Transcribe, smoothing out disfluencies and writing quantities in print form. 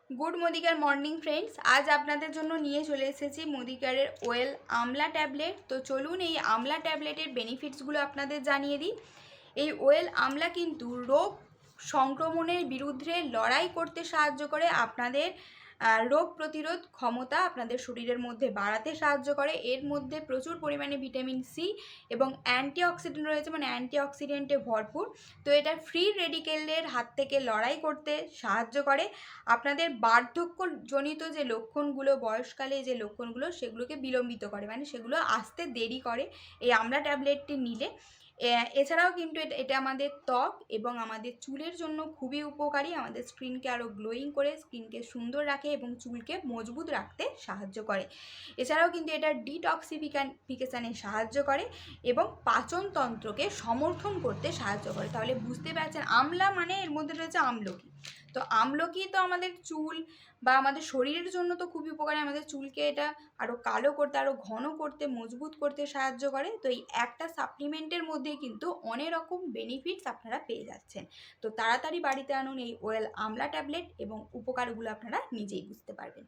Good মোদিকার morning friends, আজ আপনাদের জন্য নিয়ে চলে এসেছি মোদিকারের ওয়েল আমলা ট্যাবলেট। তো চলুন এই আমলা ট্যাবলেটের বেনিফিটসগুলো আপনাদের জানিয়ে দিই। এই ওয়েল আমলা কিন্তু রোগ সংক্রমণের বিরুদ্ধে লড়াই করতে সাহায্য করে, আপনাদের রোগ প্রতিরোধ ক্ষমতা আপনাদের শরীরের মধ্যে বাড়াতে সাহায্য করে। এর মধ্যে প্রচুর পরিমাণে ভিটামিন সি এবং অ্যান্টিঅক্সিডেন্ট রয়েছে, মানে অ্যান্টিঅক্সিডেন্টে ভরপুর। তো এটা ফ্রি রেডিকেলের হাত থেকে লড়াই করতে সাহায্য করে। আপনাদের বার্ধক্যজনিত যে লক্ষণগুলো, বয়সকালে যে লক্ষণগুলো, সেগুলোকে বিলম্বিত করে, মানে সেগুলো আসতে দেরি করে এই আমলা ট্যাবলেটটি নিলে। এছাড়াও কিন্তু এটা আমাদের ত্বক এবং আমাদের চুলের জন্য খুবই উপকারী। আমাদের স্কিনকে আরও গ্লোয়িং করে, স্কিনকে সুন্দর রাখে এবং চুলকে মজবুত রাখতে সাহায্য করে। এছাড়াও কিন্তু এটা ডিটক্সিফিকেশানে সাহায্য করে এবং পাচনতন্ত্রকে সমর্থন করতে সাহায্য করে। তাহলে বুঝতে পারছেন, আমলা মানে এর মধ্যে রয়েছে আমলকি। তো আমলকি তো আমাদের চুল বা আমাদের শরীরের জন্য তো খুবই উপকারী। আমাদের চুলকে এটা আরও কালো করতে, আরও ঘন করতে, মজবুত করতে সাহায্য করে। তো এই একটা সাপ্লিমেন্টের মধ্যেই কিন্তু অনেক রকম বেনিফিটস আপনারা পেয়ে যাচ্ছেন। তো তাড়াতাড়ি বাড়িতে আনুন এই ওয়েল আমলা ট্যাবলেট এবং উপকারগুলো আপনারা নিজেই বুঝতে পারবেন।